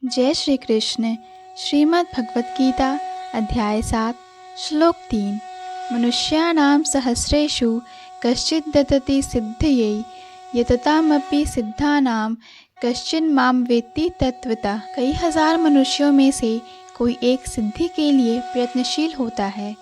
जय श्री कृष्ण। श्रीमद् भगवत गीता अध्याय 7 श्लोक 3। मनुष्याणां सहस्रेषु कश्चिद् ददति सिद्धये यततामपि सिद्धानां कश्चिन् मां वेत्ति तत्त्वतः। कई हजार मनुष्यों में से कोई एक सिद्धि के लिए प्रयत्नशील होता है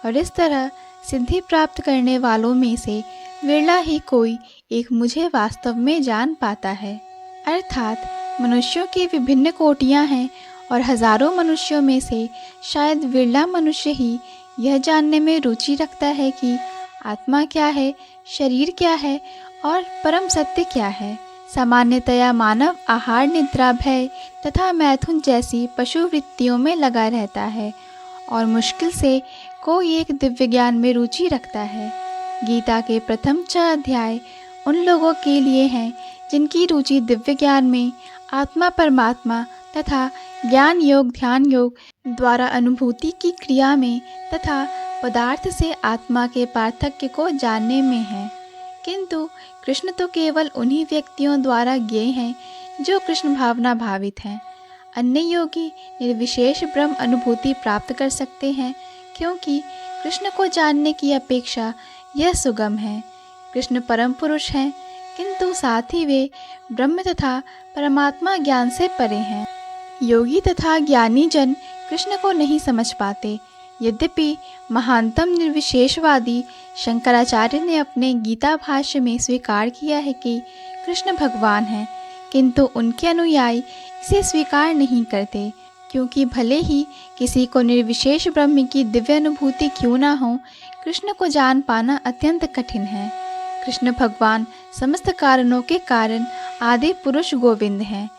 और इस तरह सिद्धि प्राप्त करने वालों में से विरला ही कोई एक मुझे वास्तव में जान पाता है। अर्थात मनुष्यों की विभिन्न कोटियां हैं और हजारों मनुष्यों में से शायद विरला मनुष्य ही यह जानने में रुचि रखता है कि आत्मा क्या है, शरीर क्या है और परम सत्य क्या है। सामान्यतया मानव आहार, निद्रा, भय तथा मैथुन जैसी पशु वृत्तियों में लगा रहता है और मुश्किल से कोई एक दिव्य ज्ञान में रुचि रखता है। गीता के प्रथम 6 अध्याय उन लोगों के लिए हैं जिनकी रुचि दिव्य ज्ञान में, आत्मा परमात्मा तथा ज्ञान योग, ध्यान योग द्वारा अनुभूति की क्रिया में तथा पदार्थ से आत्मा के पार्थक्य को जानने में है। किंतु कृष्ण तो केवल उन्हीं व्यक्तियों द्वारा ज्ञेय हैं जो कृष्ण भावना भावित हैं। अन्य योगी निर्विशेष ब्रह्म अनुभूति प्राप्त कर सकते हैं, क्योंकि कृष्ण को जानने की अपेक्षा यह सुगम है। कृष्ण परम पुरुष हैं, किंतु साथ ही वे ब्रह्म तथा परमात्मा ज्ञान से परे हैं। योगी तथा ज्ञानी जन कृष्ण को नहीं समझ पाते। यद्यपि महानतम निर्विशेषवादी शंकराचार्य ने अपने गीता भाष्य में स्वीकार किया है कि कृष्ण भगवान हैं, किंतु उनके अनुयायी इसे स्वीकार नहीं करते, क्योंकि भले ही किसी को निर्विशेष ब्रह्म की दिव्य अनुभूति क्यों ना हो, कृष्ण को जान पाना अत्यंत कठिन है। कृष्ण भगवान समस्त कारणों के कारण आदि पुरुष गोविंद हैं।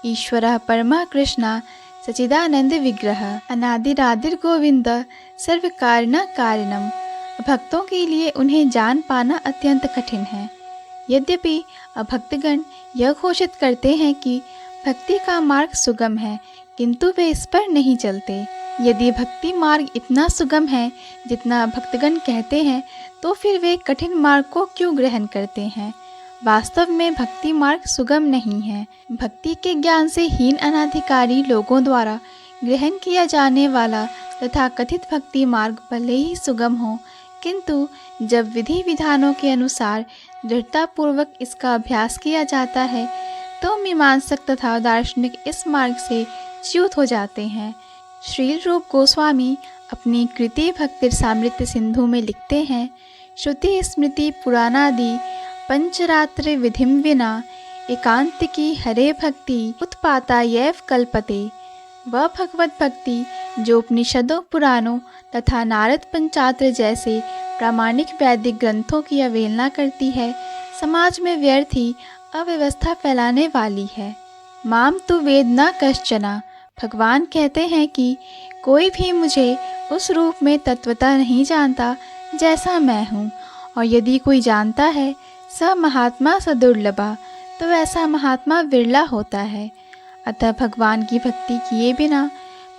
ईश्वरः परमः कृष्णः सच्चिदानंद विग्रह अनादिरादिर गोविंद सर्व कारण कारणम। भक्तों के लिए उन्हें जान पाना अत्यंत कठिन है। यद्यपि अभक्तगण यह घोषित करते हैं कि भक्ति का मार्ग सुगम है, किंतु वे इस पर नहीं चलते। यदि भक्ति मार्ग इतना सुगम है जितना भक्तगण कहते हैं, तो फिर वे कठिन मार्ग को क्यों ग्रहण करते हैं। वास्तव में भक्ति मार्ग सुगम नहीं है। भक्ति के ज्ञान से हीन अनाधिकारी लोगों द्वारा ग्रहण किया जाने वाला तथा कथित भक्ति मार्ग भले ही सुगम हो, किंतु जब विधि विधानों के अनुसार दृढ़तापूर्वक इसका अभ्यास किया जाता है, तो मीमांसक तथा दार्शनिक इस मार्ग से च्युत हो जाते हैं। श्रील रूप गोस्वामी अपनी कृति भक्ति सामृत्य सिंधु में लिखते हैं, श्रुति स्मृति पुराणादि पंचरात्र विधिम विना एकांतिकी हरे भक्ति उत्पाता यैव कल्पते। वह भगवत भक्ति जो उपनिषदों, पुराणों तथा नारद पंचात्र जैसे प्रामाणिक वैदिक ग्रंथों की अवहेलना करती है, समाज में व्यर्थ ही अव्यवस्था फैलाने वाली है। माम तु वेद न कश्चना। भगवान कहते हैं कि कोई भी मुझे उस रूप में तत्वतः नहीं जानता जैसा मैं हूँ, और यदि कोई जानता है स महात्मा स दुर्लभा, तो ऐसा महात्मा विरला होता है। अतः भगवान की भक्ति किए बिना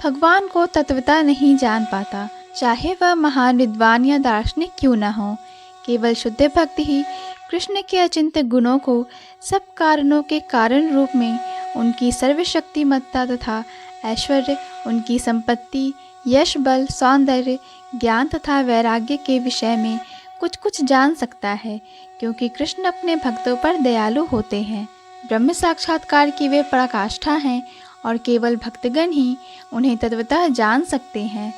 भगवान को तत्वतः नहीं जान पाता, चाहे वह महान विद्वान या दार्शनिक क्यों न हो। केवल शुद्ध भक्ति ही कृष्ण के अचिंत्य गुणों को सब कारणों के कारण रूप में, उनकी सर्वशक्तिमत्ता तथा ऐश्वर्य, उनकी संपत्ति, यश, बल, सौंदर्य, ज्ञान तथा वैराग्य के विषय में कुछ कुछ जान सकता है, क्योंकि कृष्ण अपने भक्तों पर दयालु होते हैं। ब्रह्म साक्षात्कार की वे पराकाष्ठा हैं और केवल भक्तगण ही उन्हें तत्वतः जान सकते हैं।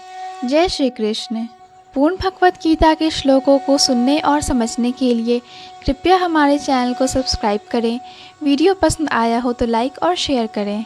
जय श्री कृष्ण। पूर्ण भगवत गीता के श्लोकों को सुनने और समझने के लिए कृपया हमारे चैनल को सब्सक्राइब करें। वीडियो पसंद आया हो तो लाइक और शेयर करें।